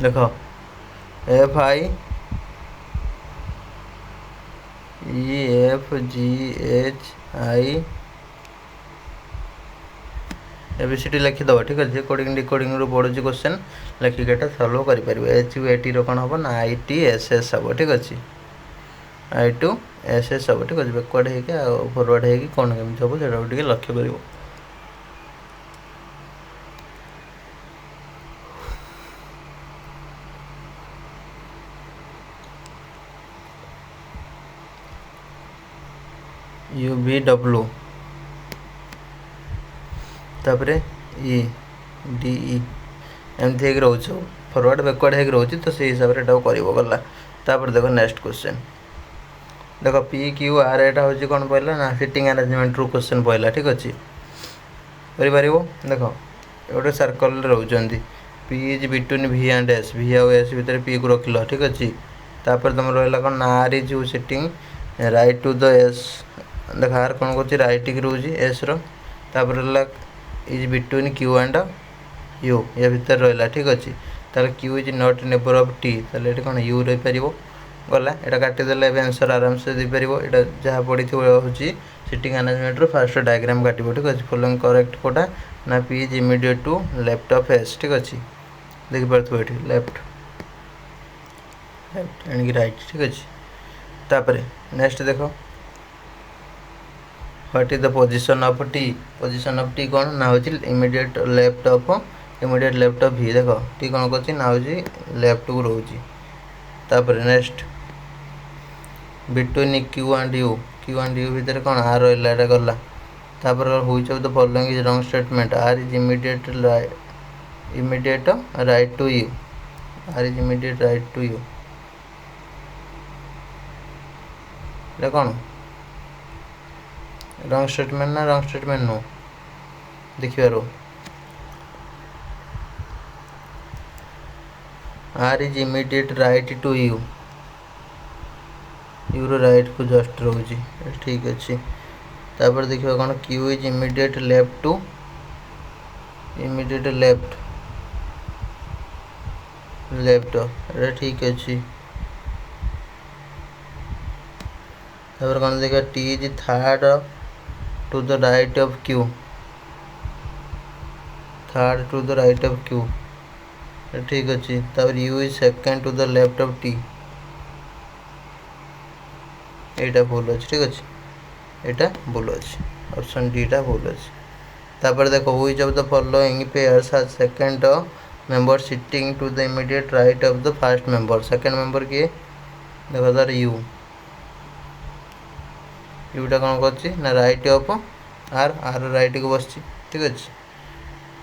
देख F I E F G H I ABCD लिखिदेव ठीक अच्छे कोडिंग डिकोडिंग रू पड़ू क्वेश्चन लिखिक एटा सल्व कर एच यू एटी कौन हम ना आई टी एस एस हम ठीक अच्छे आई टू एस एस हम ठीक अच्छे बैकवर्ड हो फरवर्ड हो कौन केमी हम से लक्ष्य कर यू वी डब्ल्यू तापर ई डी ई एमती रोच फरवर्ड बैकवर्ड हो रोचे तो से हिसाब से कर गला तापर देख नेक्स्ट क्वेश्चन देख पी क्यू आर एटा हूँ कौन पहला ना सिटिंग अरेंजमेंट रू क्वेश्चन पहला ठीक अच्छे कर देख गोटे सर्कल रोच P is between V and S V आउ एस भितर पी को रख ठीक अच्छे तापर तुम रहा कौन आर इज हूँ sitting right to the S देख आर कौन कर राइट की रोज एस तापर is between Q and U या भितर रहा ठीक अच्छे ताल Q is not neighbour of T ताले कौन यू रही पार गला यहाँ काटिदेले आंसर आराम से देपर यहाँ जहाँ पड़ी हूँ sitting arrangement row first diagram काट ठीक अच्छे फॉलोइंग करेक्ट कोटा ना P is immediate to left of S ठीक अच्छे देखिपे ये लेफ्ट लेफ्ट एंड राइट ठीक अच्छे तापर नेक्स्ट देख what is the position of T कौन ना हूँ इमिडिएट लेफ्ट ऑफ भी देख टी कौन कर ना हूँ लेफ्ट को रोचे तापर next between Q and U भितर कौन आर रहा गला तापर which of the following is wrong statement R is immediate right to U R is immediate right to U कौन रॉन्ग स्टेटमेंट ना रॉन्ग स्टेटमेंट नो देखिबार R is immediate right to U यूरो right को just रोचे ठीक अच्छे तापर देखिए कौन Q is immediate left to immediate left ठीक अच्छे तापर कौन देखा T is third to the right of Q ठीक अच्छे तापर U is second to the left of T यहाँ भूल अच्छे ठीक अच्छे यहाँ भूल अच्छे ऑप्शन डी टा भूल अच्छे। तापर देखो which of the following pairs has second member sitting to the immediate right of the first member. Second member किए देखो तार यू यूटा कौन कर ना right of R R right को बस ठीक अच्छे।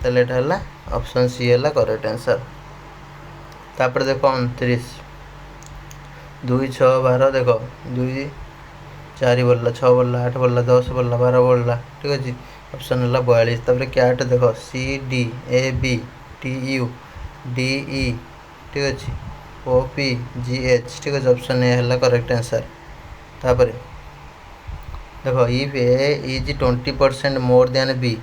ताले एटा हला ऑप्शन सी है करेक्ट आंसर। तापर देखो 29 2 6 12 देखो 2 4 बोलला 6 बोलला 8 बोलला 10 बोलला 12 बोलला ठीक अच्छे। ऑप्शन है 42। तापर कैट देखो C D A B T U D E ठीक अच्छे ओ पी जी एच ठीक अच्छे। ऑप्शन ए है करेक्ट आंसर। तापर देखो if A is 20% more than B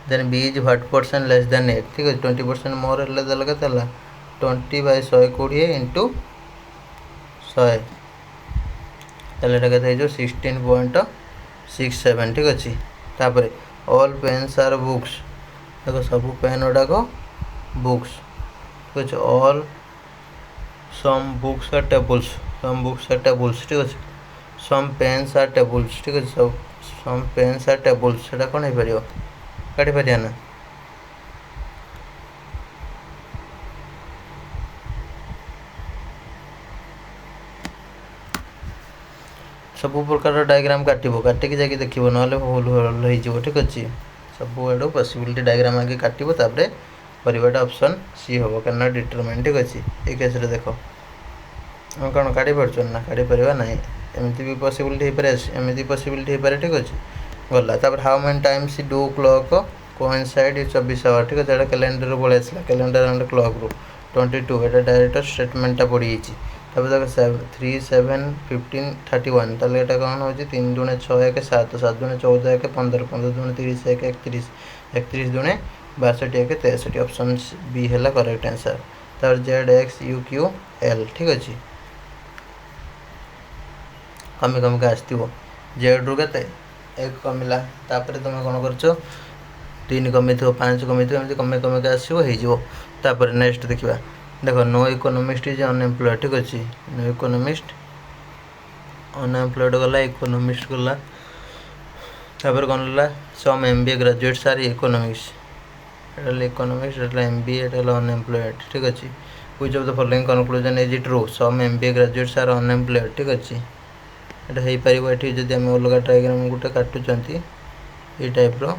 then B is what percent less than A ठीक है। 20% मोर है के 20/120 इंटू 100 ताले के 16.67 ठीक अच्छे। तापर ऑल पेन्स आर बुक्स देखो सब पेन गुड़ाक बुक्स ठीक अच्छे। All some books are tables ठीक अच्छे। सम पेन्स आर टेबल्स ठीक अच्छे। सब सम पेन्स आर टेबल्स से कौन हो पार काटी पारिया ना सब प्रकार डायग्राम काटो काटिकी जाकि देखो ना भूल हो ठीक अच्छे। सब आड़ पॉसिबिलिटी डायग्राम आगे काटो तापर करवाटा ऑप्शन सी हम क्या डिटरमाइन ठीक अच्छे। ये केस देख हम कौन काढ़ी पार्छ ना काढ़ी पार ना एमती भी पॉसिबिलिटी हो पारे एमती पॉसिबिलिटी हो पारे ठीक अच्छे। गला तापर how many times do clock coincide 24 hour ठीक अच्छे। कैलेंडर पलि आसला कैलेंडर एंड क्लॉक रू 22 ये डायरेक्ट स्टेटमेंटा पड़ी तब तक 3 7 15 31 ताले एटा कौन हो 3 दूने 6 1 7 7 दूने 14 1 15 15 दूने 30 1 31 31 दूने 62 1 63 ऑप्शन बी है करेक्ट आंसर। तार Z x you Q L ठीक अच्छे। कमी कमी का आसो जेड रू के 1 कमिला तापर तुम कौन कर 3 कमी 5 कमी एमती कमी कमी का आसो। तापर नेक्स्ट देखा देखो नो इकोनोमिस्ट इज अनएम्प्लॉयड ठीक अच्छे। नो इकोनोमिस्ट अनएम्प्लॉयड गला इकोनोमिस्ट गला तापर कौन है some MBA graduates are economics economics MBA unemployed ठीक अच्छे। Which of the following conclusion is true some MBA graduates are unemployed ठीक अच्छे। यहाँ हो पार ये जब आम अलग डायग्राम गोटे काटुंट ये टाइप हो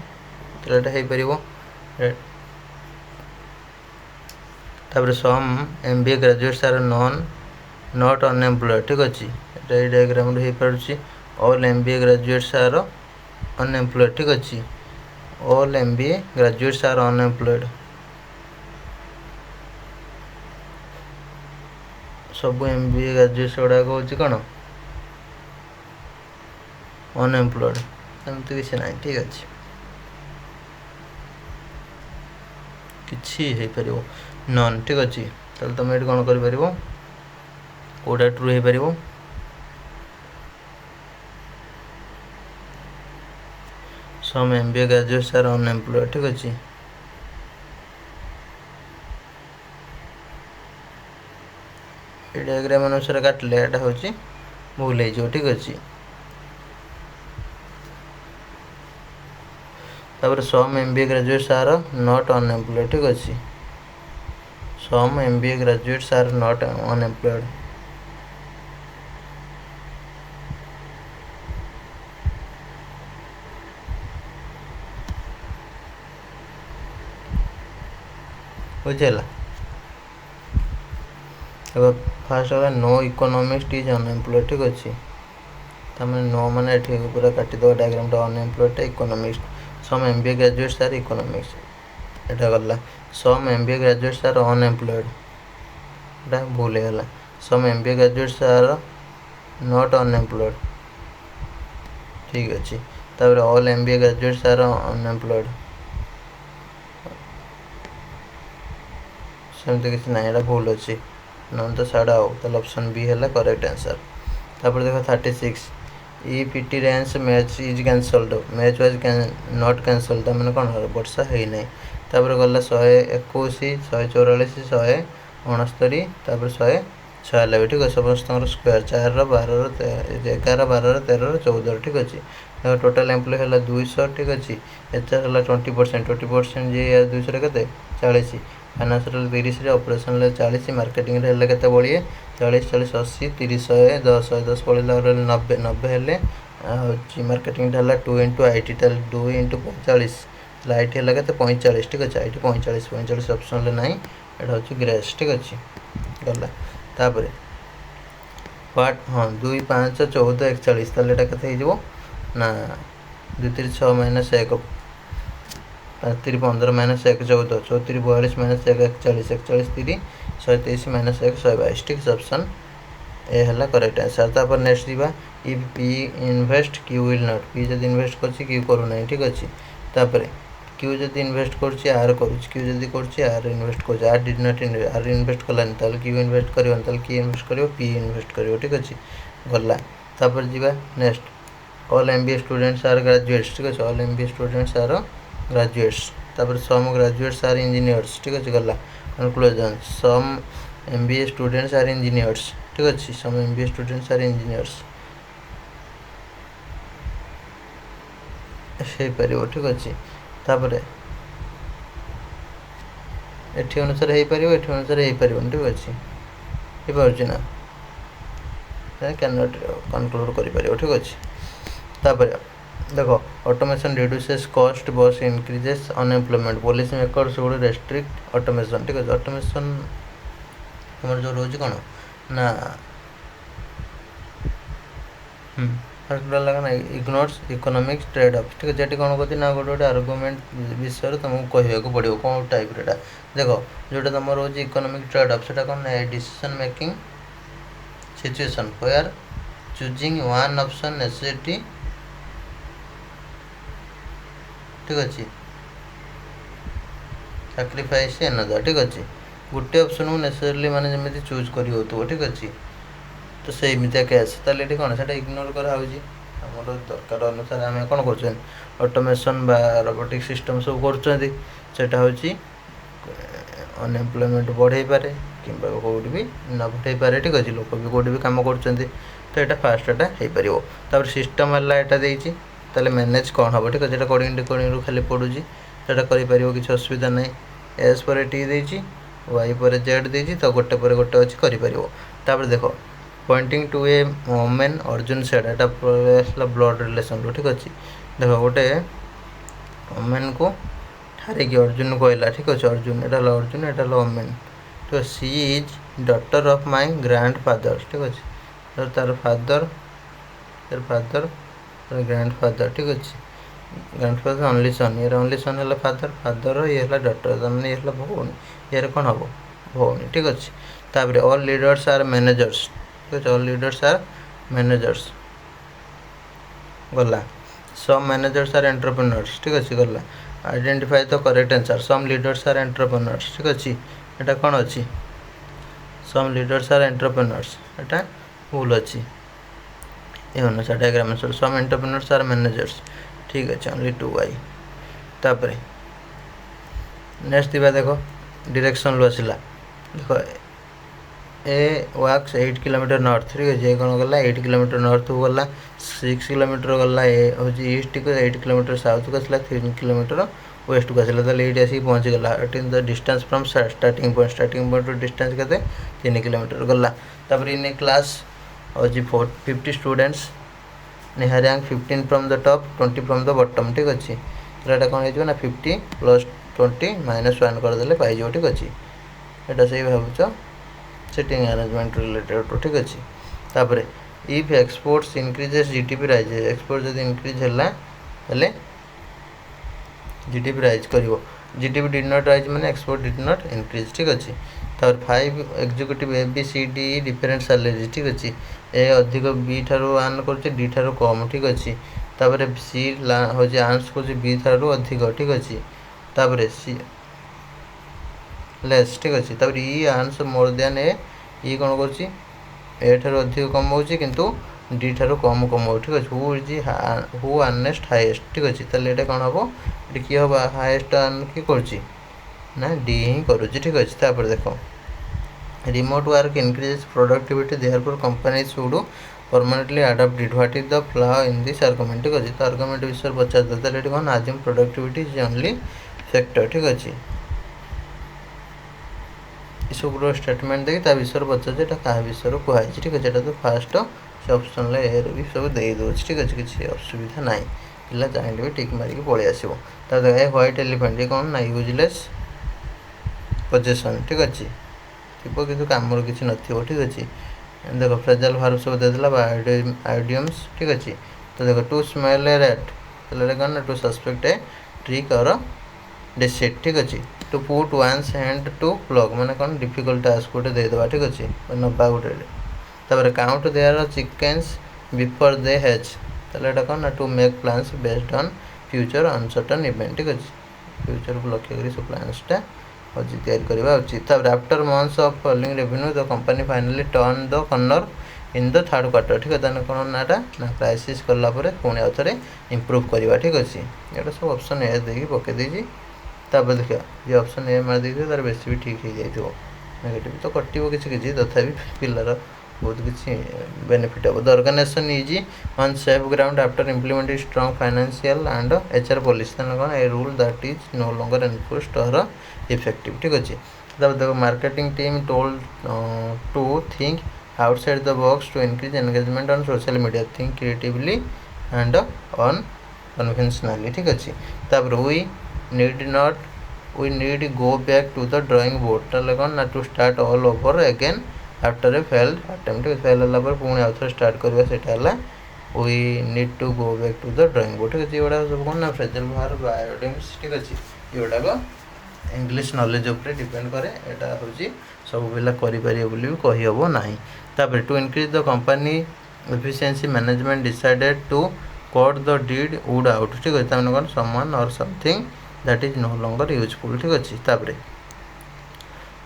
पार। तापर some MBA graduates are not unemployed ठीक अच्छे। ये डायग्राम हो पार। All MBA graduates are unemployed ठीक अच्छे। All MBA graduates are unemployed सब एमबीए ग्रेजुएट्स गुड़ाक हूँ कौन अनएम्प्लॉयड एमती किसी ना ठीक अच्छे कि पार नन ठीक अच्छे। ताल तुम ये कौन कर कौटा ट्रू हो पार सम एमबीए ग्रेजुएट्स आर अनएम्प्लॉयड ठीक अच्छे। ये डायग्राम अनुसार काटले यहाँ हूँ भूल हो ठीक अच्छे। तापर some MBA graduates are not unemployed ठीक अच्छे। Some MBA graduates are not unemployed बुझेगा। फास्ट है नो इकोनॉमिस्ट इज अनएम्प्लॉयड ठीक अच्छे। तमें नो मैंने पूरा काटिदेव diagram unemployed economist some MBA graduates are economics यहाँ गला some MBA graduates are unemployed यहाँ भूल होगा। Some MBA graduates are not unemployed ठीक अच्छे। तापर all MBA graduates are unemployed सेमती किसी ना यहाँ भूल अच्छे नन तो साड़ा आल ऑप्शन बी है करेक्ट आंसर। तापर देखो 36 if it rains match is cancelled match was not cancelled मैंने कौन वर्षा है ना। तापर गला 121 144 169 तापर 196 ठीक है। समस्त स्क्वायर 4 12 11 12 13 14 ठीक अच्छे। टोटाल एम्प्लॉय है 200 ठीक अच्छे एचआर है 20% 20% जी 200 के 40 फाइनान्शियल 30 ऑपरेशनल 40 मार्केटिंग है के बढ़िए 40 40 80 30 110 110 पड़ा 90 90 हेल्ले मार्केटिंग है 2 इंटू आईटी 2 इंटू 45 आईटी है के 45 ठीक अच्छे आईटी 45 45 ऑप्शन ना यहाँ हूँ ग्रेस ठीक अच्छे गला तापर पार्ट हाँ 2 5 14 41 ताले के ना 2 3 6 माइनस 1 5 3 15 माइनस 1 14 34 42 माइनस 1 41 41 3 123 माइनस 1 122 ठीक ऑप्शन ए है करेक्ट आंसर तापर नेक्स्ट जीवा if P invest Q will not P जब इन्वेस्ट कर क्यू करूना ठीक अच्छे तापर क्यू जब इन्वेस्ट कर आर करूँ क्यू जब कर आर इन्वेस्ट कर R did not R invest कलानी ताल क्यू इन्वेस्ट कर किए इन्वेस्ट कर पी इन्वेस्ट कर ठीक अच्छे गला तापर जीवा next all MBA students are graduates ठीक अच्छे all MBA students are graduates तापर सम ग्रेजुएट्स आर इंजीनियर्स ठीक अच्छे गला conclusion some MBA students are engineers ठीक अच्छे some MBA students are engineers हो पार ठीक अच्छे तापर एटी अनुसार हो पार एटी अनुसार हो पार ठीक अच्छे हो पार्टी ना कैन नॉट कनक्लूड कर ठीक अच्छे तापर देखो ऑटोमेशन रिड्यूसेस कॉस्ट बस increases unemployment policy makers would restrict automation ठीक है ऑटोमेशन तुम जो रोज कौन ना लगा ना इग्नोर्स इकोनॉमिक्स ट्रेड ऑफ ठीक है कौन कहती ना गोटे गोटे आर्गुमेंट विषय तुमको कहवाक पड़ो कौन टाइप देख जोटा तुम रोज इकोनॉमिक ट्रेड ऑफ से कौन ना decision making situation where choosing one option necessity ठीक अच्छे सैक्रिफाइस एनदर ठीक अच्छे गोटे ऑप्शन को नेसेसरली माने जमी चूज कर ठीक अच्छे तो से केस ये कौन से इग्नोर कराऊँ आम दरकार अनुसार आम कौन कर ऑटोमेशन बा रोबोटिक सिस्टम सब करटा हूँ अनएम्प्लॉयमेंट बढ़े पारे कि कौट भी न बढ़े पारे ठीक अच्छे लोक भी कौट भी कम कर तो यहाँ फास्ट एटा हो पार सिस्टम है यहाँ ताले मैनेज कौन हम ठीक है कोडिंग डिकोडिंग खाली पड़ू से किसी असुविधा ना एस पर टी देती वाई पर जेड देती तो गोटे पर गोटे अच्छी कर देख pointing to a women Arjun said एटा ब्लड रिलेशन रो ठीक अच्छे देख गोटे वोमेन को ठारिकी अर्जुन कहला ठीक अच्छे अर्जुन एटा वोमेन ठीक है she is daughter of my grandfather ठीक अच्छे तार फादर ग्रैंड फादर ठीक अच्छे ग्रैंड फादर ओनली सन ये ओनली सन है फादर फादर ये है डॉटर तमें ये भौणी ये कौन हम भौणी ठीक अच्छे तापर ऑल लीडर्स आर मैनेजर्स ठीक अच्छे ऑल लीडर्स आर मैनेजर्स गला सम मैनेजर्स आर एंटरप्रेन्योर्स ठीक अच्छे गला identify the correct answer some leaders are entrepreneurs ठीक अच्छे एटा कौन अच्छी सम लीडर्स आर एंटरप्रेन्योर्स एटा भूल अच्छी ये अनुसार diagram answer some entrepreneurs are managers ठीक अच्छे ओनली 2y तापर नेक्स्ट दिवा देखो डायरेक्शन लो आसला देखो ए वर्क्स 8 किलोमीटर नॉर्थ ठीक है जे कौन गला 8 किलोमीटर नॉर्थ को गला 6 किलोमीटर गला ए हूँ ईस्ट को 8 किलोमीटर साउथ को आसला 3 किलोमीटर वेस्ट को आसला तो ये आसिक पहुँची गला the distance from starting point distance के 3 किलोमीटर गला तापर इन ए क्लास हूँ 50 students rank 15 from the top 20 from the bottom ठीक अच्छे यहाँ कौन हो 50 प्लस 20 माइनस 1 करदे पाई ठीक अच्छे यहाँ से भाव सेटिंग अरेंजमेंट रिलेटेड ठीक अच्छे तापर if exports increases GDP rise export जब इंक्रीज है जीडीपी राइज कर जीडीपी डिड नॉट राइज मैंने एक्सपोर्ट डिड नॉट इंक्रीज ठीक अच्छे तापर 5 executive A B C D different salary ठीक अच्छे ए अधिक बी ठारू आर्न कर डी ठारू कम ठीक अच्छे तापर सी हूँ आर्नस कर बी ठारू अधिक ठीक अच्छे तापर सी लेस ठीक अच्छे तापर ई आर्नस मोर देन ए ई कौन कर ठारू अधिक कम हो किंतु डी ठारू कम कम ठीक अच्छे हु अर्नेस्ट हाएस्ट ठीक अच्छे ताले ये कौन हम ये किए हम हाएस्ट अर्न किए कर डी ही करुच्ची ठीक अच्छे तापर देख remote work increases productivity therefore companies should permanently adopted what is the flaw in this argument ठीक अच्छे। तो आर्गुमेंट विषय पचार ताले कौन आजिम प्रोडक्टिविटी इज ओनली फैक्टर ठीक अच्छे। सब स्टेटमेंट देखिए विषय पचार क्या विषय कहुई ठीक अच्छे। तो फास्ट से ऑप्शन ए भी सब दे दूँ ठीक अच्छे किसी असुविधा ना पिला चाहिए भी टिक मारिक पलि आसो। देखो व्हाइट एलिफेंट ये कौन ना यूजलेस पोजेसन ठीक अच्छे थी कि कम किसी नथिबो ठीक अच्छे। देखो फ्रेजाइल भार्ब सब देदेला आइडियम्स ठीक अच्छे। तो देखो टू स्मेल ए रैट तो कौन ना टू सस्पेक्ट ए ट्रिक और डिसीट ठीक अच्छे। To put one's hand to plug मैंने कौन डिफिकल्ट टास्क गोटे देदेबा ठीक अच्छे नवा गोटे। तापर count their chickens before they hatch तो कौन ना to make plans based on future uncertain event ठीक अच्छे। फ्यूचर को लक्ष्य करी सब प्लान्सटा अच्छी तैयारी उचित। After months of falling revenue the company finally turn the corner in the third quarter ठीक है। कौन नाटा ना क्राइसिस कलापर पुणी आउ थे इम्प्रूव करवा ठीक अच्छे। ये सब ऑप्शन ए देखिए पकईदी तापर देखा ये ऑप्शन ए मार देखिए तार बेस भी ठीक हो जाए नेगेटिव तो कटो किसी तथापि पिलार बहुत किसी बेनिफिट हम। The organization is on safe ground after implementing strong financial and HR policy कौन a rule that is no longer enforced or effective ठीक अच्छे। तब देखो marketing team told to think outside the box to increase engagement on social media think creatively and unconventionally ठीक अच्छे। तब we need go back to the drawing board तो कौन ना to start all over again after a failed attempt fail होगा पुणी आउ थे स्टार्ट करवा सेटा we need to go back to the drawing board ठीक अच्छे। ये सब कौन ना फ्रेजाइल भार्ब आयोडिम्स ठीक अच्छे। ये गुड़ाक इंग्लिश नॉलेज उपर डिपेंड करे यहाँ हूँ सब पिला करें कहीहब ना। तापर to increase the company efficiency management decided to cut the deadwood out ठीक अच्छे। कौन समवन और something that is no longer useful ठीक अच्छे। तापर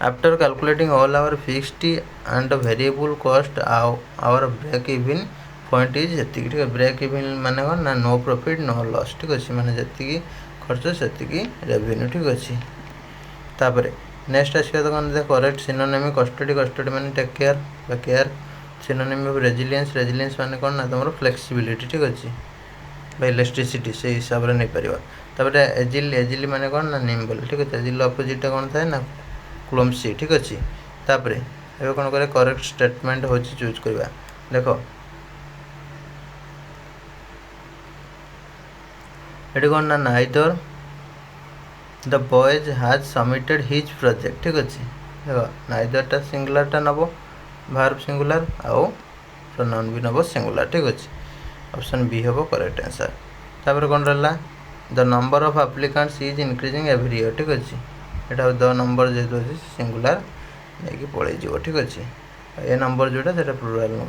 after calculating all our fixed and variable cost our break even point is ये ठीक है। ब्रेक इवन माने कौन ना नो प्रॉफिट नो लॉस ठीक अच्छे मैंने जी खर्च से रेवेन्यू ठीक अच्छे। तापर नेक्स्ट आसो तो कौन करेक्ट सिनोनिम कस्टडी कस्टडी मैंने take care care synonym of resilience resilience माने कौन ना तुम फ्लेक्सिबिलिटी ठीक अच्छे इलेक्ट्रिसिटी से हिसाब से नहीं पार। तापर एजिल एजिल माने कौन ना निम्बल ठीक अच्छे। एजिल अपोजिट कौन थाए ना क्लमसी ठीक अच्छे। तापर ये कौन करे करेक्ट स्टेटमेंट हो चूज करवा। देखो ये कौन ना neither the boys has submitted his project ठीक अच्छे। देखो नाइदरटा सिंगुलरटा नब भार्ब सिंगुलर आउ प्रोनाउन भी नब सिंगुलर ठीक अच्छे। ऑप्शन बी हम करेक्ट आंसर। तापर कौन रहा the number of applicants is increasing every year ठीक अच्छे। यहाँ द नंबर जेहतु अच्छे सिंगुलर नहीं पलि जाव ठीक अच्छे। ए नंबर जोटा से प्लुराल नौ।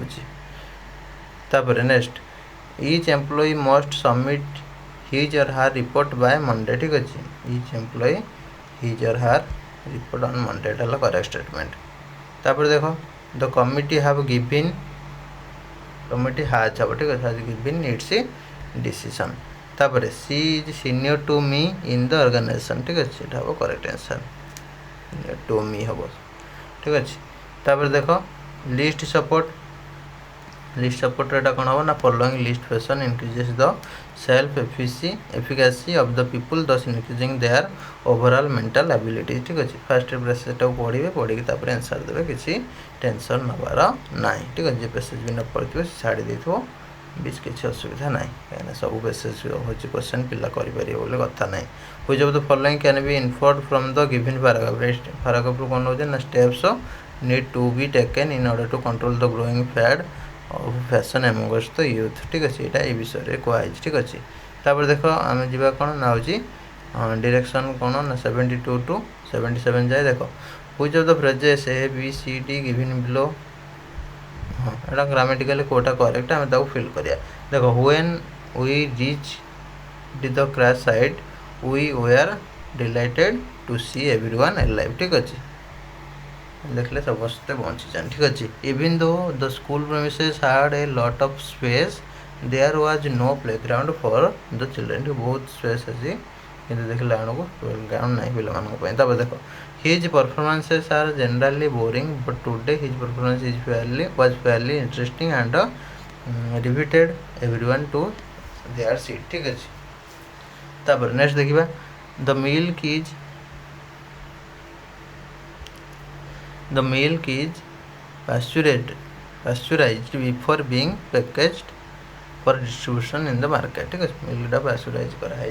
तापर next each employee must submit his or her report by Monday ठीक अच्छे। Each employee his or her report on Monday है करेक्ट स्टेटमेंट। तापर देखो the committee have given committee has हम ठीक है हाज गिवन इट्स डिसीजन। तापर she is senior to me in the organization ठीक अच्छे ये हम correct answer senior to me हम ठीक अच्छे। तापर देखो लिस्ट सपोर्ट कौन हम ना following least fashion increases the self efficacy of the people thus increasing their overall mental ability ठीक अच्छे। फास्ट पैसेजटा पढ़े पढ़ी आंसर देवे किसी टेंशन नबार ना ठीक है। पैसेज भी न पढ़े छाड़ी देव बीच किसी असुविधा ना कहीं सब पैसेज हूँ क्वेश्चन पिला करें कथा ना। Which of the following can be inferred from the given paragraph paragraph कौन हो ना steps need to be taken in order to control the growing fad of fashion amongst the youth ठीक अच्छे। यहाँ ये विषय कहुई ठीक अच्छे। तापर देख आम जा कौन ना हो डायरेक्शन कौन ना 72 टू 77 जाए। देख which of the phrases A B C D given below हाँ यहाँ ग्रामेटिकली कोटा करेक्ट आम फिल करिया। देखो when we reach the crash site we were delighted to see everyone alive ठीक अच्छे। देखले समस्ते बची जान ठीक अच्छे। Even though the school premises had a lot of space there was no playground for the children बहुत स्पेस अच्छी कि देखला को प्लेग्राउंड नहीं पे। तब देखो his performances are generally boring but today his performance is was fairly interesting and repeated everyone to their seat ठीक अच्छे। तापर नेक्स्ट देखिबा the milk is pasteurized before being packaged for distribution in the market ठीक है। मिल्कटा पास्चुराइज कराई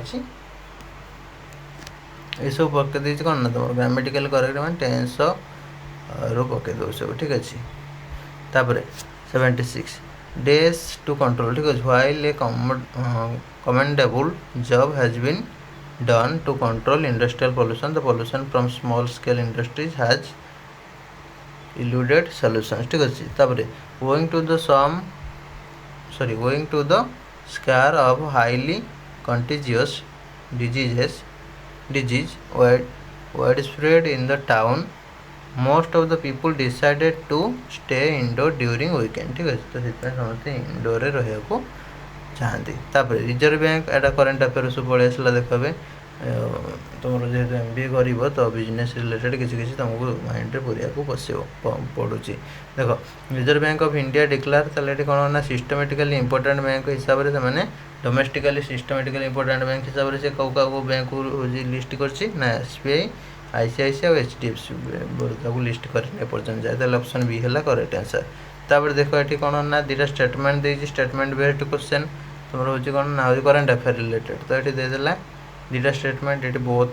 ये सब पकई देती कौन ना तुम ग्रामेटिकल करेक्ट मान टेन्स रू पकई दो सब ठीक अच्छे। तापर 76 डेज टू कंट्रोल ठीक है। While A commendable job has been done to control industrial pollution, the pollution from small scale industries has eluded solutions ठीक अच्छे। तापर owing to the scare of highly contagious disease widespread in the town, most of the people decided to stay indoor during weekend ठीक अच्छे। तो समझते indoor रहा को चाहती। तापर रिजर्व बैंक एटा करेन्ट अफेयर सब पड़े आसला देख तुम जेहतु MBA कर तो बिजनेस रिलेटेड किसी तुमको माइंड रे पूरा पड़ू देख reserve bank of India declare ताले कौन ना सिस्टमेटिकली इंपोर्टेंट बैंक हिसाब से मैंने डोमेस्टिकली सिस्टमेटिकली इंपोर्टेंट बैंक हिसाब से कौ बैंक लिस्ट कर SBI ICICI और HDFC लिस्ट कर जाए तो ऑप्शन बी है करेक्ट आंसर। तापर देख ये कौन ना दुटा स्टेटमेंट देती स्टेटमेंट बेस्ड क्वेश्चन तुम हूँ कौन ना हूँ करेन्ट अफेयर रिलेटेड तो ये देदेला दुटा स्टेटमेंट ये बोथ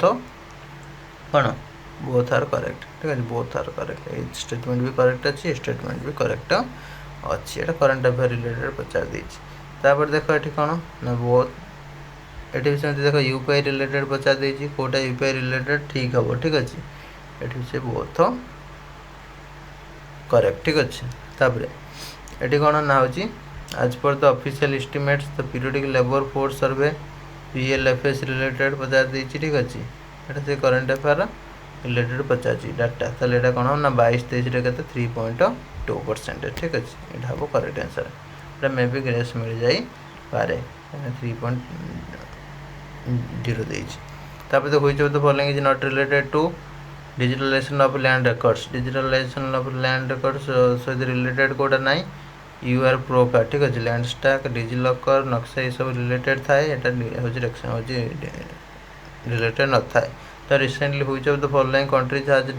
कौन बोथ आर करेक्ट ठीक है। बोथ आर करेक्ट ये स्टेटमेंट भी करेक्ट अच्छी स्टेटमेंट भी करेक्ट अच्छी ये करेन्ट अफेयर रिलेटेड पचार देती। तापर देख ये कौन ना बोथ ये भी सेमती देख UPI रिलेटेड पचार देती कौटा UPI रिलेटेड ठीक हम ठीक अच्छे ये से बोथ करेक्ट ठीक अच्छे। तापर ये कौन ना हूँ आज पर the official estimates the periodic labour force survey PLFS related पचार देती ठीक अच्छे ये से करेन्ट अफेयर रिलेटेड पचार डाटा तो ये कौन हम ना 22-23 के 3.2% ठीक अच्छे यहाँ हम करेक्ट आंसर ये मे भी ग्रेस मिल जाए पारे 3.0 तापर तो which of the following is not related to digitalisation of land records digitalisation of land records सहित रिलेटेड कोटा ना UR प्रो का ठीक अच्छे लैंड स्टाक डिजिलॉकर नक्शा ये सब रिलेटेड थाए हूँ रिलेटेड न थाए। तो recently which of the following countries has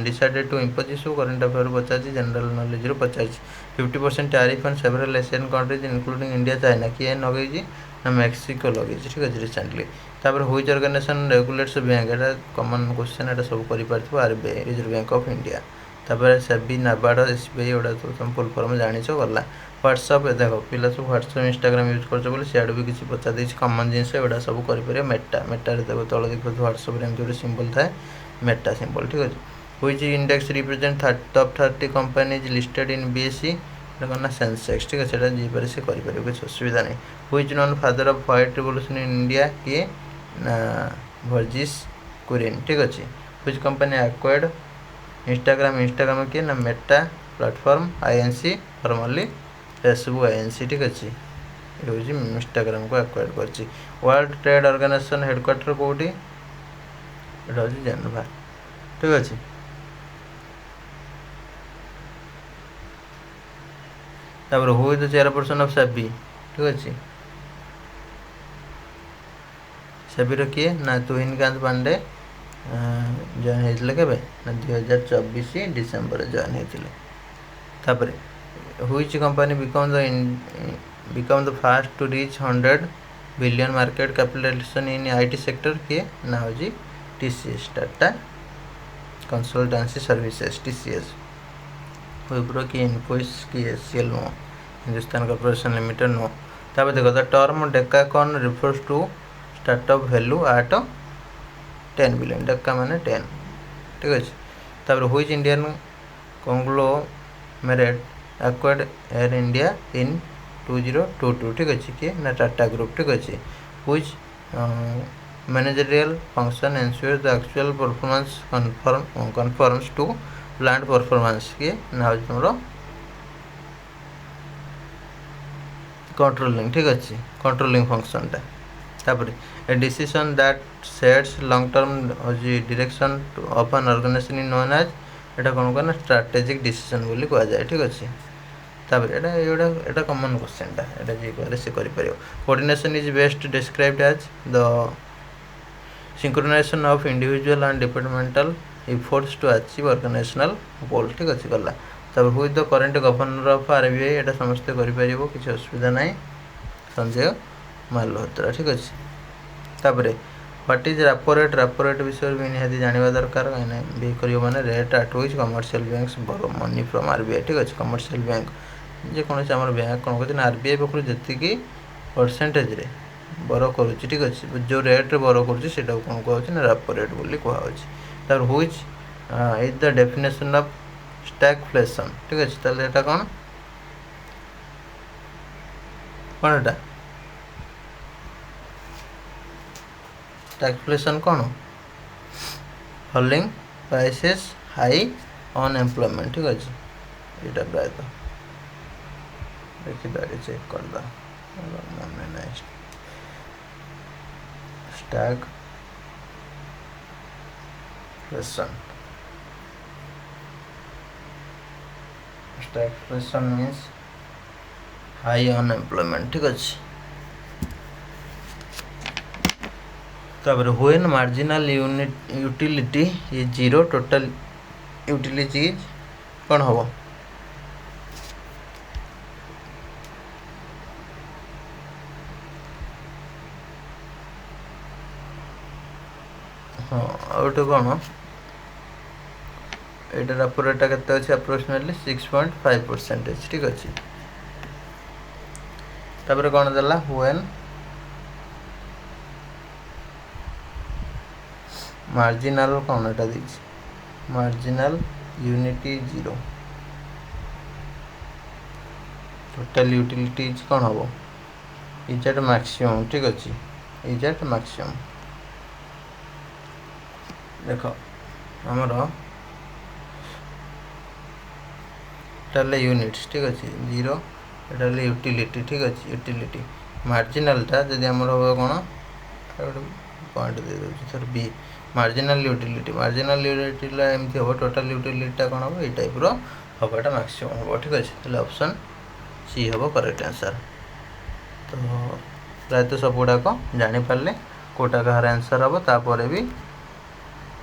decided to impose issue current affair पचार जनरल नॉलेज रू पचार 50% tariff on several Asian countries including India China किए लगे ना मेक्सिको लगे ठीक अच्छे रिसेंटली। तापर व्हिच ऑर्गेनाइजेशन रेगुलेट्स बैंक ये कॉमन क्वेश्चन ये सब कर RBI reserve bank of India. तापर SEBI नाबार्ड SBI एटा तो तुम फुल फॉर्म जानी गला। व्हाट्सअप देख पिला सब व्हाट्सअप इंस्टाग्राम यूज कर सियाड़ भी किसी पचार देती कॉमन जिनस एटा सब कर मेटा मेटारे देख तल देख व्हाट्सअप गोटे सिंबल थाए मेटा सिंबल ठीक अच्छे। Which index represent top 30 companies listed in BSE कौन ना सेंसेक्स ठीक है जीपर से करें कुछ असुविधा नहीं। Which non father of white revolution in India किए ना वर्जिस कुरियन ठीक अच्छे। व्हिच कंपनी एक्वायर्ड इंस्टाग्राम किए ना Meta platform INC formally Facebook INC ठीक अच्छे ये हूँ इंस्टाग्राम को एक्वायर कर। वर्ल्ड ट्रेड ऑर्गेनाइजेशन हेडक्वार्टर कौटी यहाँ हूँ जेनेवा ठीक अच्छे। तापर who is the chairperson of SEBI ठीक अच्छे SEBI किए ना तुहिनकांत पांडे जॉइन होते के ना 2024 डिसेम्बर जॉइन होते। तापर which company become the fast to reach 100 billion market capitalisation in IT sector किए ना हूँ TCS Tata consultancy services TCS। Wipro की इन्फोसिस की SCL नो हिंदुस्तान कॉर्पोरेशन लिमिटेड नो। तापर देखो the term decacorn refers to startup value at 10 billion deca माने 10 ठीक अच्छे। तापर which Indian conglomerate acquired Air India in 2022 ठीक अच्छे किए ना टाटा ग्रुप ठीक अच्छे। Which managerial function ensure the actual performance conforms to planned performance किए ना हूँ तुम कंट्रोलिंग ठीक अच्छे कंट्रोलिंग फंक्शनटा। तापर a decision that sets long term direction of an organisation in known as एटा कौन कहना स्ट्रेटेजिक डिसीजन बोली कह जाए ठीक अच्छे। तापर एटा कॉमन क्वेश्चनटा एटा जे करे से करि परियो coordination is best described as the synchronization of individual and departmental efforts to achieve organizational goal ठीक अछि गला तब who is the current governor of RBI एटा समस्त करि परियो किछ असुविधा नै संजय मालहोत्रा ठीक अछि तापर व्हाट इज रेपो रेट विषय भी निहाती जानिबा दरकार काने बी करियो माने rate at which commercial banks borrow money from RBI ठीक अछि कमर्शियल बैंक जे कोन से हमर बैंक कोन कहते आरबीआई बकरू जति की परसेंटेज रे बोरो करूची ठीक अछि जो रेट रे बोरो करूची सेटा कोन कहउची ना रेपो रेट बोली कहउची तार which is the definition of stagflation ठीक अछि ताले एटा कोन एटा स्टैगफ्लेशन कोन फॉलिंग प्राइसेस हाई अनएम्प्लॉयमेंट ठीक अछि एटा प्राय तो देखि दाडी चेक कर दा माने next stagflation means high unemployment ठीक अछि तब when marginal utility is zero total utility is कोन होबो हाँ आउट कोन एटा रेपो रेट केते अछि अप्रोक्सीमेटली 6.5% ठीक अछि तापर कोन देला when marginal cone Etah दिछि marginal unity 0 total utility कोन होबो is at maximum ठीक अछि is at maximum देखो हमर टले यूनिट्स ठीक अछि 0 एटाले यूटिलिटी ठीक अछि यूटिलिटी मार्जिनल ता जदि हमर होबो कोन पॉइंट दे दउ सर बी मार्जिनल यूटिलिटी ला एमथि हो टोटल यूटिलिटी ता कोन हो ए टाइप रो होबाटा मैक्सिमम हो ठीक अछि तले ऑप्शन सी होबो करेक्ट आंसर तो प्राय तो सब गुडा को जानि पारले कोटा का आंसर होबो तापर भी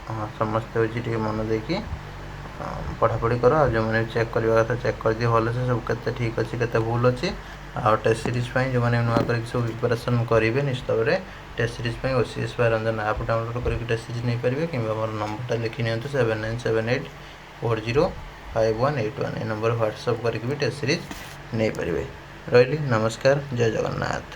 हाँ समझते हो जी मन देखिए पढ़ापढ़ी कर जो मैंने चेक करवा कथा चेक कर दिए भल से सब केते ठीक अच्छे केते भूल अच्छे आ टेस्ट सीरीज जो मैंने नुआ कर सब प्रिपरेशन करेंगे निश्चित भाव में टेस्ट सीरीज ओसीएस रंजन आप डाउनलोड करके टेस्ट सीरीज नहीं पारे कि मोर नंबरटा लिखि नि 7978405181 ये नंबर व्हाट्सअप करके भी टेस्ट सीरीज नहीं पारे रही नमस्कार जय जगन्नाथ।